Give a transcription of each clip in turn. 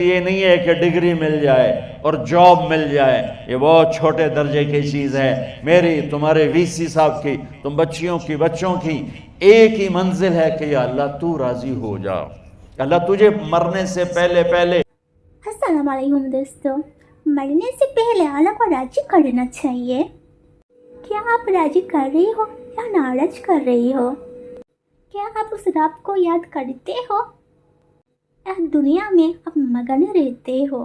یہ نہیں ہے کہ ڈگری مل جائے اور جاب مل جائے، یہ بہت چھوٹے درجے کی چیز ہے۔ میری، تمہارے وی سی صاحب کی، تم بچیوں کی، بچوں کی ایک ہی منزل ہے کہ یا اللہ تو راضی ہو جا، اللہ تجھے مرنے سے پہلے السلام علیکم دوستوں، مرنے سے پہلے اللہ کو راضی کرنا چاہیے۔ کیا آپ راضی کر رہی ہو یا ناراض کر رہی ہو؟ کیا آپ اس رب کو یاد کرتے ہو یا دنیا میں آپ مگن رہتے ہو؟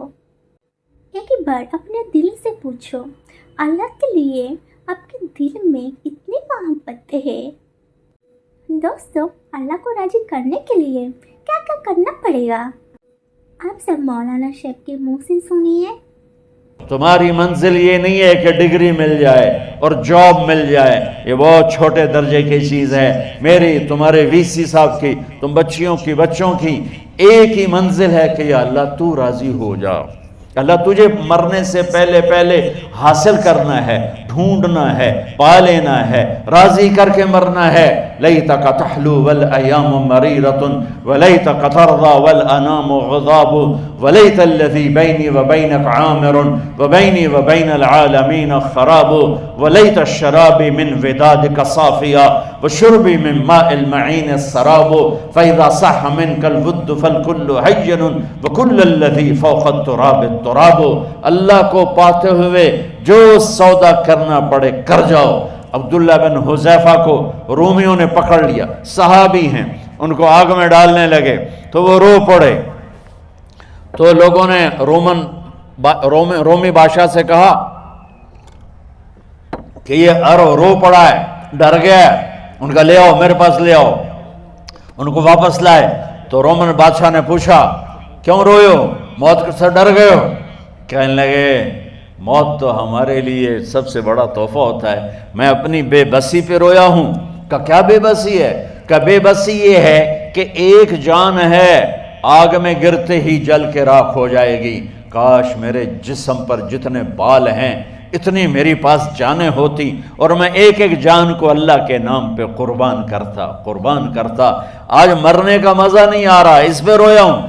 ایک بار اپنے دل سے پوچھو، اللہ کے لیے آپ کے دل میں اتنی محبت ہے؟ دوستو، اللہ کو راضی کرنے کے لیے کیا کیا کرنا پڑے گا؟ آپ سب مولانا شیخ کے منہ سے سنیے۔ تمہاری منزل یہ نہیں ہے کہ ڈگری مل جائے اور جاب مل جائے، یہ بہت چھوٹے درجے کی چیز ہے۔ میری، تمہارے وی سی صاحب کی، تم بچیوں کی، بچوں کی ایک ہی منزل ہے کہ یا اللہ تو راضی ہو جا، اللہ تجھے مرنے سے پہلے حاصل کرنا ہے، ڈھونڈنا ہے، پا لینا ہے، راضی کر کے مرنا ہے۔ لیتک تحلو والایام مریرۃ ولیتک ترضی والانام غضاب ولیت الذی بینی وبینک عامر وبینی وبین العالمین خراب ولیت الشراب من ودادک صافیا وشربی من ماء المعین السراب فاذا صح منک الود فالکل حین وکل الذی فوق التراب التراب۔ اللہ کو پاتے ہوئے جو سودا کرنا پڑے کر جاؤ۔ عبداللہ بن حذیفہ کو رومیوں نے پکڑ لیا، صحابی ہیں، ان کو آگ میں ڈالنے لگے تو وہ رو پڑے، تو لوگوں نے رومی بادشاہ سے کہا کہ یہ رو پڑا ہے، ڈر گیا ہے، ان کا لے آؤ، میرے پاس لے آؤ۔ ان کو واپس لائے تو رومن بادشاہ نے پوچھا کیوں روئے ہو، موت سے ڈر گئے ہو؟ کہنے لگے موت تو ہمارے لیے سب سے بڑا تحفہ ہوتا ہے، میں اپنی بے بسی پہ رویا ہوں۔ کہ کیا بے بسی ہے؟ کہ بے بسی یہ ہے کہ ایک جان ہے، آگ میں گرتے ہی جل کے راکھ ہو جائے گی، کاش میرے جسم پر جتنے بال ہیں اتنی میری پاس جانیں ہوتی اور میں ایک ایک جان کو اللہ کے نام پہ قربان کرتا۔ آج مرنے کا مزہ نہیں آ رہا، اس پہ رویا ہوں۔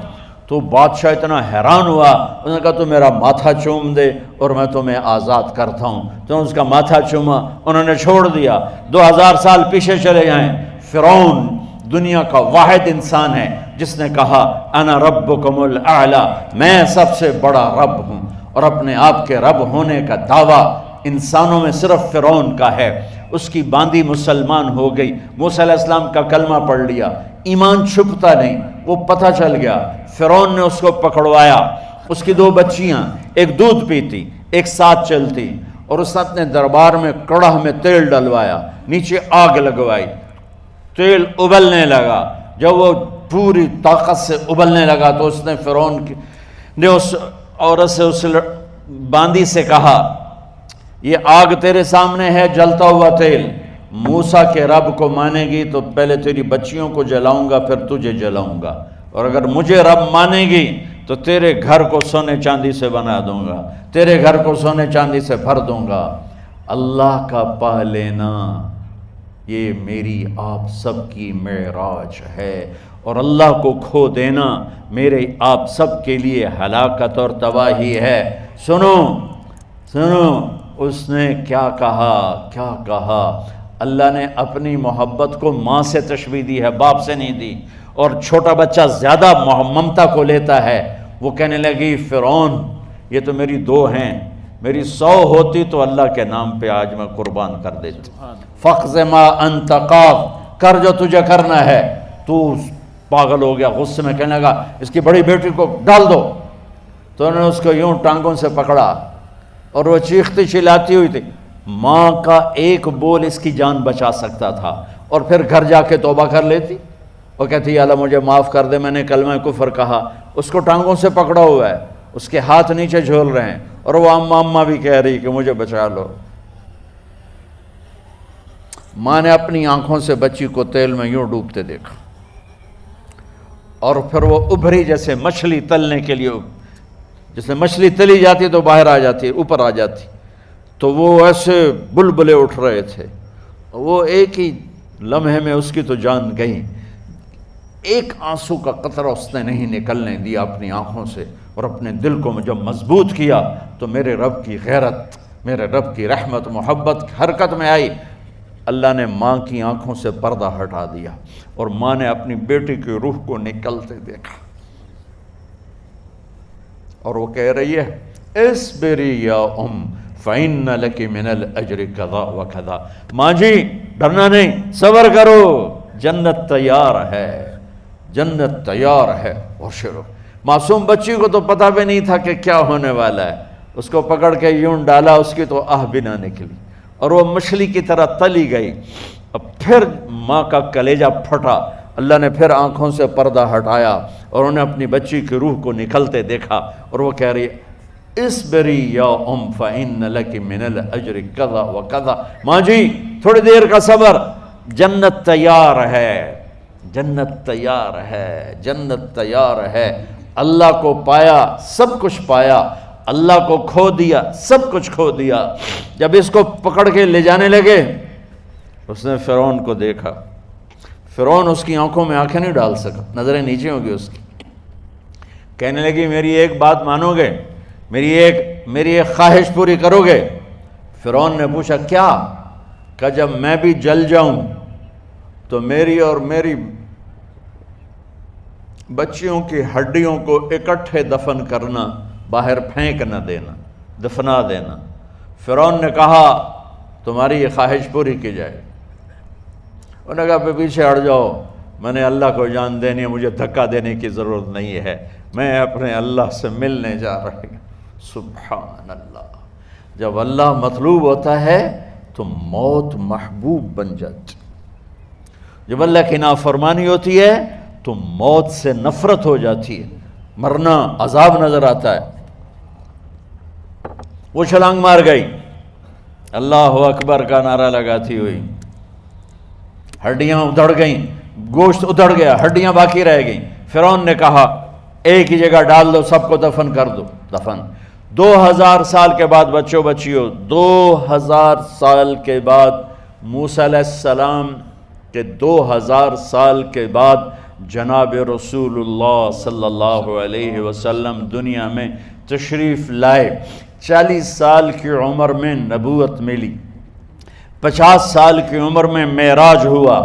تو بادشاہ اتنا حیران ہوا، اس نے کہا تو میرا ماتھا چوم دے اور میں تمہیں آزاد کرتا ہوں۔ تو اس کا ماتھا چوما، انہوں نے چھوڑ دیا۔ 2000 سال پیچھے چلے جائیں، فرعون دنیا کا واحد انسان ہے جس نے کہا انا ربکم الاعلی، میں سب سے بڑا رب ہوں، اور اپنے آپ کے رب ہونے کا دعویٰ انسانوں میں صرف فرعون کا ہے۔ اس کی باندی مسلمان ہو گئی، موسیٰ علیہ السلام کا کلمہ پڑھ لیا، ایمان چھپتا نہیں، وہ پتہ چل گیا۔ فرعون نے اس کو پکڑوایا، اس کی 2 بچیاں، ایک دودھ پیتی ایک ساتھ چلتی، اور اس نے اپنے دربار میں کڑاہ میں تیل ڈلوایا، نیچے آگ لگوائی، تیل ابلنے لگا۔ جب وہ پوری طاقت سے ابلنے لگا تو اس نے فرعون نے اس عورت سے، اس باندی سے کہا یہ آگ تیرے سامنے ہے، جلتا ہوا تیل، موسیٰ کے رب کو مانے گی تو پہلے تیری بچیوں کو جلاؤں گا پھر تجھے جلاؤں گا، اور اگر مجھے رب مانے گی تو تیرے گھر کو سونے چاندی سے بنا دوں گا، تیرے گھر کو سونے چاندی سے بھر دوں گا۔ اللہ کا پا لینا یہ میری آپ سب کی معراج ہے، اور اللہ کو کھو دینا میرے آپ سب کے لیے ہلاکت اور تباہی ہے۔ سنو اس نے کیا کہا؟ اللہ نے اپنی محبت کو ماں سے تشبیہ دی ہے، باپ سے نہیں دی، اور چھوٹا بچہ زیادہ ممتا کو لیتا ہے۔ وہ کہنے لگی فرعون یہ تو میری 2 ہیں، میری 100 ہوتی تو اللہ کے نام پہ آج میں قربان کر دیتی۔ فَقْضِ مَا أَنْتَ قَاضٍ، کر جو تجھے کرنا ہے۔ تو پاگل ہو گیا، غصے میں کہنے لگا اس کی بڑی بیٹی کو ڈال دو۔ تو انہوں نے اس کو یوں ٹانگوں سے پکڑا اور وہ چیختی چلاتی ہوئی تھی۔ ماں کا ایک بول اس کی جان بچا سکتا تھا، اور پھر گھر جا کے توبہ کر لیتی، وہ کہتی اللہ مجھے معاف کر دے، میں نے کلمہ کفر کہا۔ اس کو ٹانگوں سے پکڑا ہوا ہے، اس کے ہاتھ نیچے جھول رہے ہیں، اور وہ اماں بھی کہہ رہی کہ مجھے بچا لو۔ ماں نے اپنی آنکھوں سے بچی کو تیل میں یوں ڈوبتے دیکھا، اور پھر وہ ابھری جیسے مچھلی تلنے کے لیے، جیسے مچھلی تلی جاتی تو باہر آ جاتی، اوپر آ جاتی، تو وہ ایسے بلبلے اٹھ رہے تھے۔ وہ ایک ہی لمحے میں اس کی تو جان گئی، ایک آنسو کا قطرہ اس نے نہیں نکلنے دیا اپنی آنکھوں سے۔ اور اپنے دل کو جب مضبوط کیا تو میرے رب کی غیرت، میرے رب کی رحمت محبت حرکت میں آئی۔ اللہ نے ماں کی آنکھوں سے پردہ ہٹا دیا اور ماں نے اپنی بیٹی کی روح کو نکلتے دیکھا، اور وہ کہہ رہی ہے اصبری یا فإن لک من الأجر کذا و کذا، ماں جی ڈرنا نہیں، صبر کرو، جنت تیار ہے، جنت تیار ہے۔ اور شروع معصوم بچی کو تو پتہ بھی نہیں تھا کہ کیا ہونے والا ہے، اس کو پکڑ کے یوں ڈالا، اس کی تو آہ بھی نہ نکلی اور وہ مچھلی کی طرح تلی گئی۔ اب پھر ماں کا کلیجہ پھٹا، اللہ نے پھر آنکھوں سے پردہ ہٹایا اور انہیں اپنی بچی کی روح کو نکلتے دیکھا، اور وہ کہہ رہی ہے اصبری یا فإن لک من الأجر کذا و کذا، ماں جی تھوڑی دیر کا صبر، جنت تیار ہے، جنت تیار ہے، جنت تیار ہے۔ اللہ کو پایا سب کچھ پایا، اللہ کو کھو دیا سب کچھ کھو دیا۔ جب اس کو پکڑ کے لے جانے لگے، اس نے فرعون کو دیکھا، فرعون اس کی آنکھوں میں آنکھیں نہیں ڈال سکا، نظریں نیچے ہوں گی اس کی۔ کہنے لگی میری ایک بات مانو گے، میری ایک خواہش پوری کرو گے؟ فرعون نے پوچھا کیا؟ کہ جب میں بھی جل جاؤں تو میری اور میری بچیوں کی ہڈیوں کو اکٹھے دفن کرنا، باہر پھینک نہ دینا، دفنا دینا۔ فرعون نے کہا تمہاری یہ خواہش پوری کی جائے۔ انہوں نے کہا پہ پیچھے ہٹ جاؤ، میں نے اللہ کو جان دینی ہے، مجھے دھکا دینے کی ضرورت نہیں ہے، میں اپنے اللہ سے ملنے جا رہا ہوں۔ سبحان اللہ، جب اللہ مطلوب ہوتا ہے تو موت محبوب بن جاتی، جب اللہ کی نافرمانی ہوتی ہے تو موت سے نفرت ہو جاتی ہے، مرنا عذاب نظر آتا ہے۔ وہ چھلانگ مار گئی، اللہ اکبر کا نعرہ لگاتی ہوئی، ہڈیاں ادھڑ گئیں، گوشت ادھڑ گیا، ہڈیاں باقی رہ گئیں۔ فرعون نے کہا ایک ہی جگہ ڈال دو، سب کو دفن کر دو۔ دفن 2000 سال کے بعد بچوں بچیوں، 2000 سال کے بعد، موسیٰ علیہ السلام کے 2000 سال کے بعد جناب رسول اللہ صلی اللہ علیہ وسلم دنیا میں تشریف لائے۔ 40 سال کی عمر میں نبوت ملی، 50 سال کی عمر میں معراج ہوا،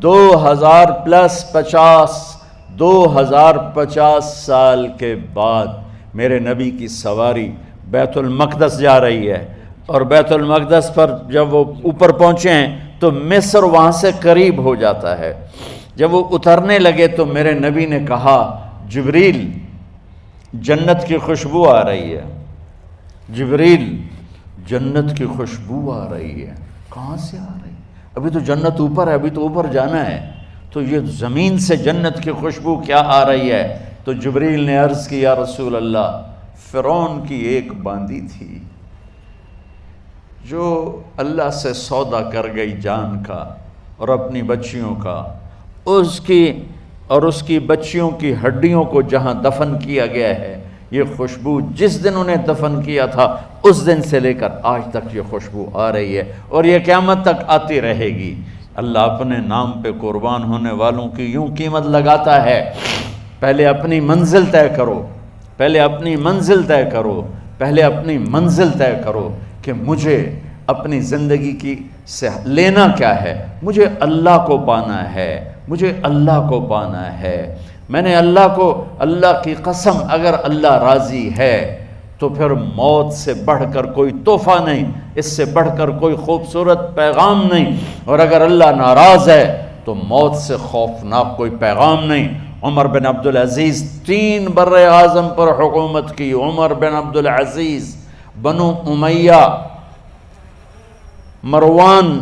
2050 سال کے بعد میرے نبی کی سواری بیت المقدس جا رہی ہے، اور بیت المقدس پر جب وہ اوپر پہنچے ہیں تو مصر وہاں سے قریب ہو جاتا ہے۔ جب وہ اترنے لگے تو میرے نبی نے کہا جبریل جنت کی خوشبو آ رہی ہے، جبریل جنت کی خوشبو آ رہی ہے۔ کہاں سے آ رہی ہے؟ ابھی تو جنت اوپر ہے، ابھی تو اوپر جانا ہے، تو یہ زمین سے جنت کی خوشبو کیا آ رہی ہے؟ تو جبریل نے عرض کی یا رسول اللہ، فرعون کی ایک باندی تھی جو اللہ سے سودا کر گئی جان کا اور اپنی بچیوں کا، اس کی بچیوں کی ہڈیوں کو جہاں دفن کیا گیا ہے، یہ خوشبو جس دن انہیں دفن کیا تھا اس دن سے لے کر آج تک یہ خوشبو آ رہی ہے، اور یہ قیامت تک آتی رہے گی۔ اللہ اپنے نام پہ قربان ہونے والوں کی یوں قیمت لگاتا ہے، پہلے اپنی منزل طے کرو، پہلے اپنی منزل طے کرو، پہلے اپنی منزل طے کرو کہ مجھے اپنی زندگی کی سے لینا کیا ہے، مجھے اللہ کو پانا ہے، مجھے اللہ کو پانا ہے۔ میں نے اللہ کی قسم، اگر اللہ راضی ہے تو پھر موت سے بڑھ کر کوئی تحفہ نہیں، اس سے بڑھ کر کوئی خوبصورت پیغام نہیں، اور اگر اللہ ناراض ہے تو موت سے خوفناک کوئی پیغام نہیں۔ عمر بن عبدالعزیز 3 بر اعظم پر حکومت کی، عمر بن عبدالعزیز، بنو امیہ، مروان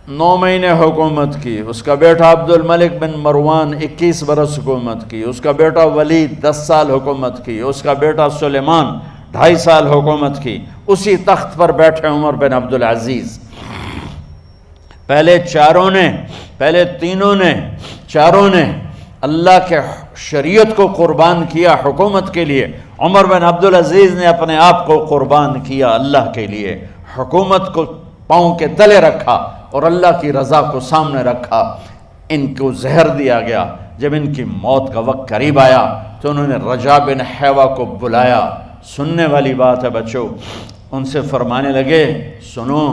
9 مہینے حکومت کی، اس کا بیٹا عبد الملک بن مروان 21 برس حکومت کی، اس کا بیٹا ولید 10 سال حکومت کی، اس کا بیٹا سلیمان 2.5 سال حکومت کی۔ اسی تخت پر بیٹھے عمر بن عبدالعزیز۔ پہلے چاروں نے اللہ کے شریعت کو قربان کیا حکومت کے لیے۔ عمر بن عبدالعزیز نے اپنے آپ کو قربان کیا اللہ کے لیے، حکومت کو پاؤں کے تلے رکھا اور اللہ کی رضا کو سامنے رکھا۔ ان کو زہر دیا گیا، جب ان کی موت کا وقت قریب آیا تو انہوں نے رجا بن حیوہ کو بلایا. سننے والی بات ہے بچوں. ان سے فرمانے لگے سنو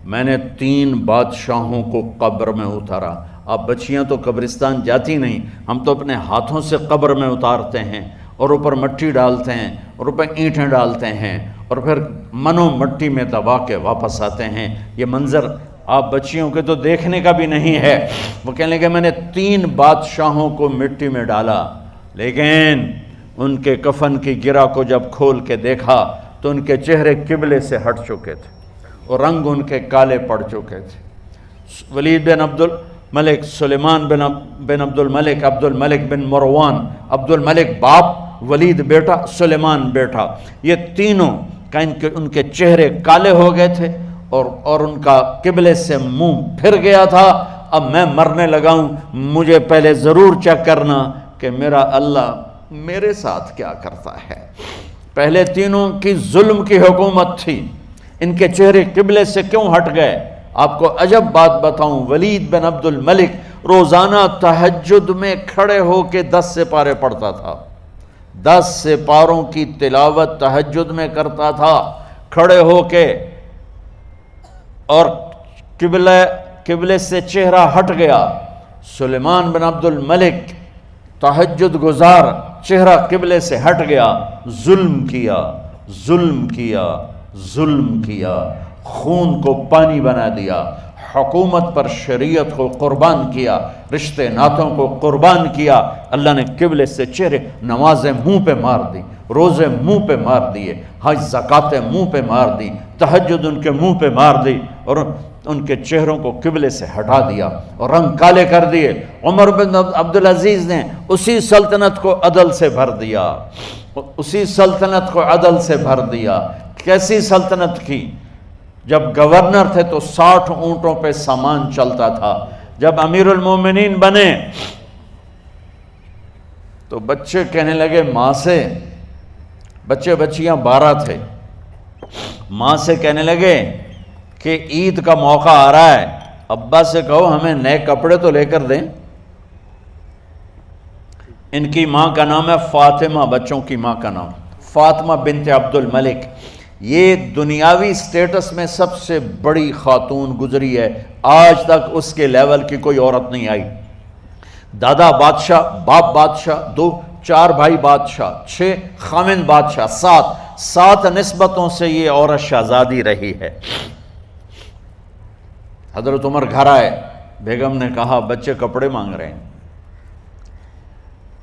میں نے 3 بادشاہوں کو قبر میں اتارا. اب بچیاں تو قبرستان جاتی نہیں, ہم تو اپنے ہاتھوں سے قبر میں اتارتے ہیں اور اوپر مٹی ڈالتے ہیں اور اوپر اینٹیں ڈالتے ہیں اور پھر منو مٹی میں دبا کے واپس آتے ہیں. یہ منظر آپ بچیوں کے تو دیکھنے کا بھی نہیں ہے. وہ کہنے لگے میں نے 3 بادشاہوں کو مٹی میں ڈالا, لیکن ان کے کفن کی گرہ کو جب کھول کے دیکھا تو ان کے چہرے قبلے سے ہٹ چکے تھے اور رنگ ان کے کالے پڑ چکے تھے. ولید بن عبد الملک, سلیمان بن عبد الملک, عبد الملک بن مروان, عبد الملک باپ, ولید بیٹا, سلیمان بیٹا, یہ تینوں کا ان کے چہرے کالے ہو گئے تھے اور ان کا قبلے سے منہ پھر گیا تھا. اب میں مرنے لگا ہوں, مجھے پہلے ضرور چیک کرنا کہ میرا اللہ میرے ساتھ کیا کرتا ہے. پہلے تینوں کی ظلم کی حکومت تھی, ان کے چہرے قبلے سے کیوں ہٹ گئے؟ آپ کو عجب بات بتاؤں, ولید بن عبد الملک روزانہ تہجد میں کھڑے ہو کے 10 سپارے پڑھتا تھا. 10 سپاروں کی تلاوت تہجد میں کرتا تھا کھڑے ہو کے, اور قبلے سے چہرہ ہٹ گیا. سلیمان بن عبد الملک تہجد گزار, چہرہ قبلے سے ہٹ گیا, ظلم کیا, ظلم کیا, ظلم کیا, خون کو پانی بنا دیا, حکومت پر شریعت کو قربان کیا, رشتے ناتوں کو قربان کیا. اللہ نے قبلے سے چہرے, نمازیں منہ پہ مار دی, روزے منہ پہ مار دیے, حج زکاتیں منہ پہ مار دی, تہجد ان کے منہ پہ مار دی اور ان کے چہروں کو قبلے سے ہٹا دیا اور رنگ کالے کر دیے. عمر بن عبدالعزیز نے اسی سلطنت کو عدل سے بھر دیا, اسی سلطنت کو عدل سے بھر دیا. کیسی سلطنت کی؟ جب گورنر تھے تو 60 اونٹوں پہ سامان چلتا تھا. جب امیر المومنین بنے تو بچے کہنے لگے ماں سے, بچیاں 12 تھے, ماں سے کہنے لگے کہ عید کا موقع آ رہا ہے, ابا سے کہو ہمیں نئے کپڑے تو لے کر دیں. ان کی ماں کا نام ہے فاطمہ, بچوں کی ماں کا نام فاطمہ بنت عبد الملک. یہ دنیاوی سٹیٹس میں سب سے بڑی خاتون گزری ہے, آج تک اس کے لیول کی کوئی عورت نہیں آئی. دادا بادشاہ, باپ بادشاہ, 4 بھائی بادشاہ, 6 خامند بادشاہ, 7 نسبتوں سے یہ عورت شہزادی رہی ہے. حضرت عمر گھر آئے, بیگم نے کہا بچے کپڑے مانگ رہے ہیں.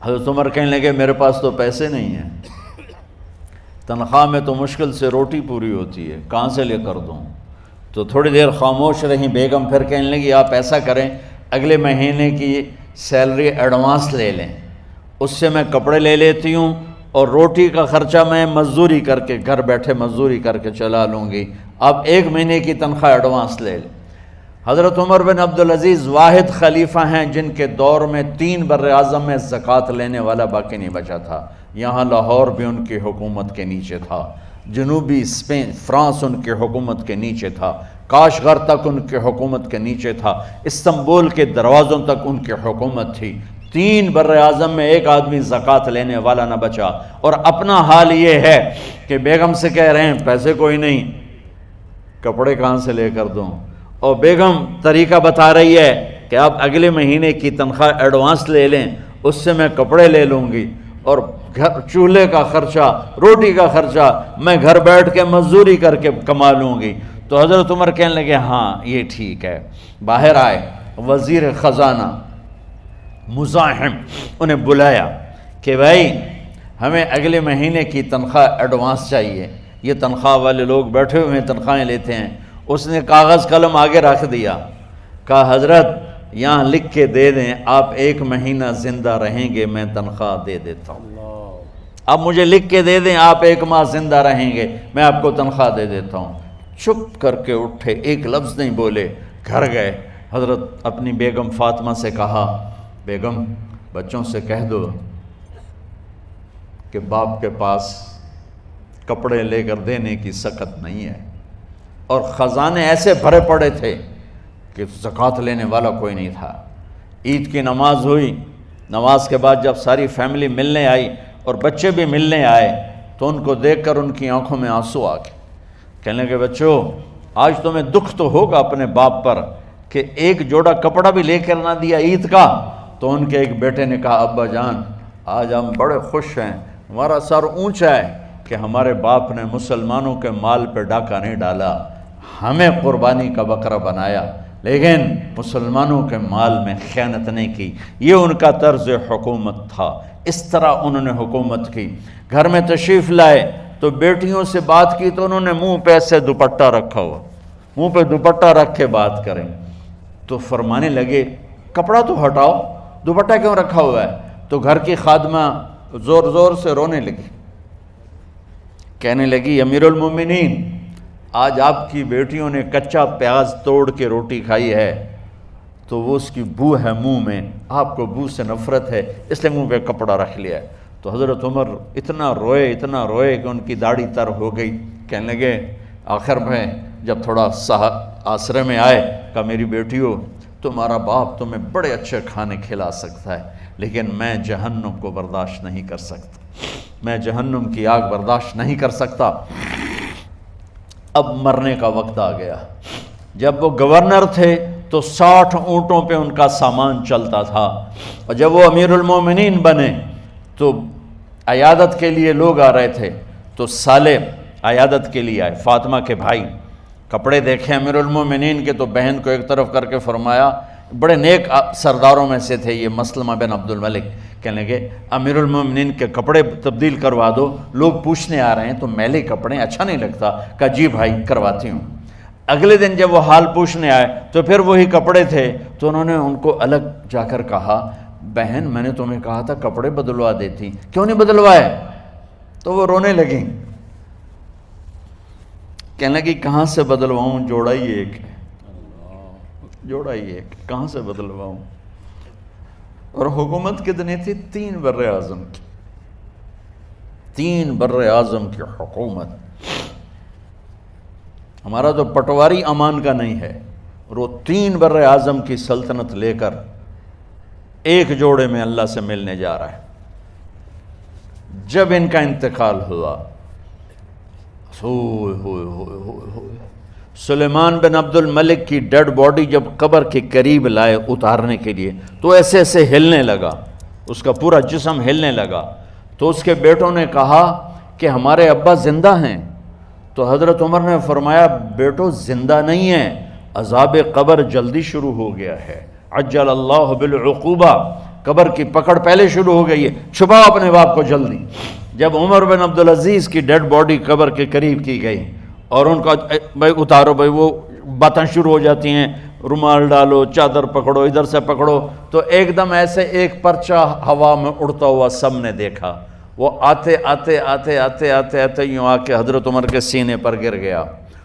حضرت عمر کہنے لگے میرے پاس تو پیسے نہیں ہیں, تنخواہ میں تو مشکل سے روٹی پوری ہوتی ہے, کہاں سے لے کر دوں؟ تو تھوڑی دیر خاموش رہیں. بیگم پھر کہنے لگی آپ ایسا کریں, اگلے مہینے کی سیلری ایڈوانس لے لیں, اس سے میں کپڑے لے لیتی ہوں اور روٹی کا خرچہ میں مزدوری کر کے, گھر بیٹھے مزدوری کر کے چلا لوں گی, آپ 1 مہینے کی تنخواہ ایڈوانس لے لیں. حضرت عمر بن عبدالعزیز واحد خلیفہ ہیں جن کے دور میں 3 بر اعظم میں زکوٰۃ لینے والا باقی نہیں بچا تھا. یہاں لاہور بھی ان کی حکومت کے نیچے تھا, جنوبی اسپین فرانس ان کی حکومت کے نیچے تھا, کاشغر تک ان کی حکومت کے نیچے تھا, استنبول کے دروازوں تک ان کی حکومت تھی. 3 بر اعظم میں ایک آدمی زکوٰۃ لینے والا نہ بچا. اور اپنا حال یہ ہے کہ بیگم سے کہہ رہے ہیں پیسے کوئی نہیں, کپڑے کہاں سے لے کر دوں؟ اور بیگم طریقہ بتا رہی ہے کہ آپ اگلے مہینے کی تنخواہ ایڈوانس لے لیں, اس سے میں کپڑے لے لوں گی اور چولہے کا خرچہ, روٹی کا خرچہ میں گھر بیٹھ کے مزدوری کر کے کما لوں گی. تو حضرت عمر کہنے لگے ہاں یہ ٹھیک ہے. باہر آئے وزیر خزانہ مزاحم, انہیں بلایا کہ بھائی ہمیں اگلے مہینے کی تنخواہ ایڈوانس چاہیے. یہ تنخواہ والے لوگ بیٹھے ہوئے ہیں, تنخواہیں لیتے ہیں. اس نے کاغذ قلم آگے رکھ دیا, کہا حضرت یہاں لکھ کے دے دیں, آپ 1 مہینہ زندہ رہیں گے میں تنخواہ دے دیتا ہوں. آپ مجھے لکھ کے دے دیں آپ 1 ماہ زندہ رہیں گے میں آپ کو تنخواہ دے دیتا ہوں. چپ کر کے اٹھے, ایک لفظ نہیں بولے, گھر گئے. حضرت اپنی بیگم فاطمہ سے کہا بیگم بچوں سے کہہ دو کہ باپ کے پاس کپڑے لے کر دینے کی سخت نہیں ہے, اور خزانے ایسے بھرے پڑے تھے کہ زکوٰۃ لینے والا کوئی نہیں تھا. عید کی نماز ہوئی, نماز کے بعد جب ساری فیملی ملنے آئی اور بچے بھی ملنے آئے تو ان کو دیکھ کر ان کی آنکھوں میں آنسو آ گئے. کہنے لگے بچوں آج تمہیں دکھ تو ہوگا اپنے باپ پر کہ ایک جوڑا کپڑا بھی لے کر نہ دیا عید کا. تو ان کے ایک بیٹے نے کہا ابا جان آج ہم بڑے خوش ہیں, ہمارا سر اونچا ہے کہ ہمارے باپ نے مسلمانوں کے مال پہ ڈاکہ نہیں ڈالا, ہمیں قربانی کا بکرا بنایا لیکن مسلمانوں کے مال میں خیانت نہیں کی. یہ ان کا طرز حکومت تھا, اس طرح انہوں نے حکومت کی. گھر میں تشریف لائے تو بیٹیوں سے بات کی تو انہوں نے منہ پہ ایسے دوپٹہ رکھا ہوا, منہ پہ دوپٹہ رکھ کے بات کریں. تو فرمانے لگے کپڑا تو ہٹاؤ, دوپٹہ کیوں رکھا ہوا ہے؟ تو گھر کی خادمہ زور زور سے رونے لگی, کہنے لگی امیر المومنین آج آپ کی بیٹیوں نے کچا پیاز توڑ کے روٹی کھائی ہے تو وہ اس کی بو ہے منہ میں, آپ کو بو سے نفرت ہے اس لیے منہ پہ کپڑا رکھ لیا ہے. تو حضرت عمر اتنا روئے کہ ان کی داڑھی تر ہو گئی. کہنے لگے آخر میں جب تھوڑا آسرے میں آئے کہا میری بیٹیوں تمہارا باپ تمہیں بڑے اچھے کھانے کھلا سکتا ہے لیکن میں جہنم کو برداشت نہیں کر سکتا, میں جہنم کی آگ برداشت نہیں کر سکتا. اب مرنے کا وقت آ گیا. جب وہ گورنر تھے تو 60 اونٹوں پہ ان کا سامان چلتا تھا, اور جب وہ امیر المومنین بنے تو عیادت کے لیے لوگ آ رہے تھے تو سالے عیادت کے لیے آئے. فاطمہ کے بھائی کپڑے دیکھے امیر المومنین کے تو بہن کو ایک طرف کر کے فرمایا, بڑے نیک سرداروں میں سے تھے یہ مسلمہ بن عبد الملک, کہنے لگے امیر المومنین کے کپڑے تبدیل کروا دو, لوگ پوچھنے آ رہے ہیں تو میلے کپڑے اچھا نہیں لگتا. کہا جی بھائی کرواتی ہوں. اگلے دن جب وہ حال پوچھنے آئے تو پھر وہی کپڑے تھے تو انہوں نے ان کو الگ جا کر کہا بہن میں نے تمہیں کہا تھا کپڑے بدلوا دیتی, کیوں نہیں بدلوائے؟ تو وہ رونے لگیں, کہنے لگی کہاں سے بدلواؤں, جوڑا ہی ایک ہے, جوڑا ہی ایک, کہاں سے بدلواؤں. اور حکومت کتنی تھی؟ 3 بر اعظم کی, 3 بر اعظم کی حکومت. ہمارا تو پٹواری امان کا نہیں ہے, اور وہ 3 بر اعظم کی سلطنت لے کر ایک جوڑے میں اللہ سے ملنے جا رہا ہے. جب ان کا انتقال ہوا سلیمان بن عبد الملک کی ڈیڈ باڈی جب قبر کے قریب لائے اتارنے کے لیے تو ایسے ایسے ہلنے لگا, اس کا پورا جسم ہلنے لگا. تو اس کے بیٹوں نے کہا کہ ہمارے ابا زندہ ہیں. تو حضرت عمر نے فرمایا بیٹو زندہ نہیں ہیں, عذاب قبر جلدی شروع ہو گیا ہے, عجل اللہ بالعقوبہ, قبر کی پکڑ پہلے شروع ہو گئی ہے, چھپاؤ اپنے باپ کو جلدی. جب عمر بن عبدالعزیز کی ڈیڈ باڈی قبر کے قریب کی گئی اور ان کا بھائی اتارو, بھائی وہ باتیں شروع ہو جاتی ہیں, رومال ڈالو, چادر پکڑو, ادھر سے پکڑو, تو ایک دم ایسے ایک پرچہ ہوا میں اڑتا ہوا سب نے دیکھا. وہ آتے آتے آتے آتے آتے آتے یوں آ کے حضرت عمر کے سینے پر گر گیا.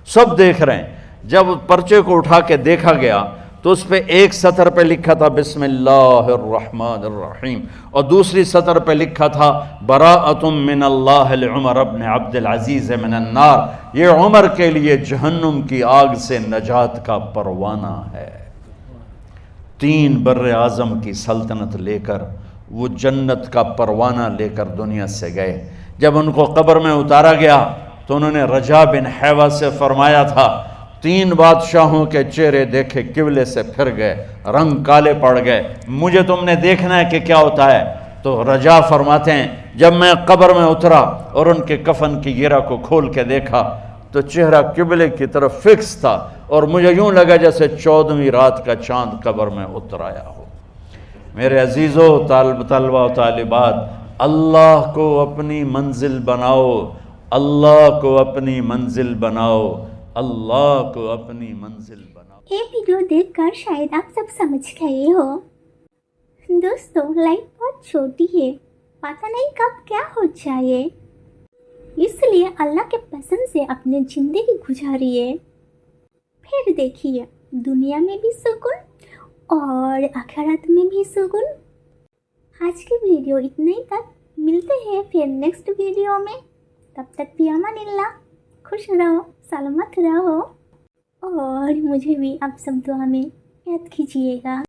سب دیکھ رہے ہیں. جب پرچے کو اٹھا کے دیکھا گیا تو اس پہ ایک سطر پہ لکھا تھا بسم اللہ الرحمن الرحیم, اور دوسری سطر پہ لکھا تھا براءۃ من اللہ لعمر بن عبد العزیز من النار, یہ عمر کے لیے جہنم کی آگ سے نجات کا پروانہ ہے. 3 بر اعظم کی سلطنت لے کر وہ جنت کا پروانہ لے کر دنیا سے گئے. جب ان کو قبر میں اتارا گیا تو انہوں نے رجا بن حیوہ سے فرمایا تھا 3 بادشاہوں کے چہرے دیکھے قبلے سے پھر گئے, رنگ کالے پڑ گئے, مجھے تم نے دیکھنا ہے کہ کیا ہوتا ہے. تو رجا فرماتے ہیں جب میں قبر میں اترا اور ان کے کفن کی گرہ کو کھول کے دیکھا تو چہرہ قبلے کی طرف فکس تھا, اور مجھے یوں لگا جیسے 14ویں رات کا چاند قبر میں اتر آیا ہو. میرے عزیزو طلبہ و طالبات, اللہ کو اپنی منزل بناؤ, اللہ کو اپنی منزل بناؤ, اللہ کو اپنی منزل بناؤ. یہ ویڈیو دیکھ کر شاید آپ سب سمجھ گئے ہو. دوستو لائف بہت چھوٹی ہے, پتہ نہیں کب کیا ہو جائے, اس لیے اللہ کے پسند سے اپنی زندگی گزاریے. پھر دیکھیے دنیا میں بھی سکون اور آخرت میں بھی سکون. آج کی ویڈیو اتنے ہی تک, ملتے ہیں پھر نیکسٹ ویڈیو میں. تب تک فی امان اللہ, خوش رہو, سلامت رہو, اور مجھے بھی آپ سب دعا میں یاد کیجیے گا.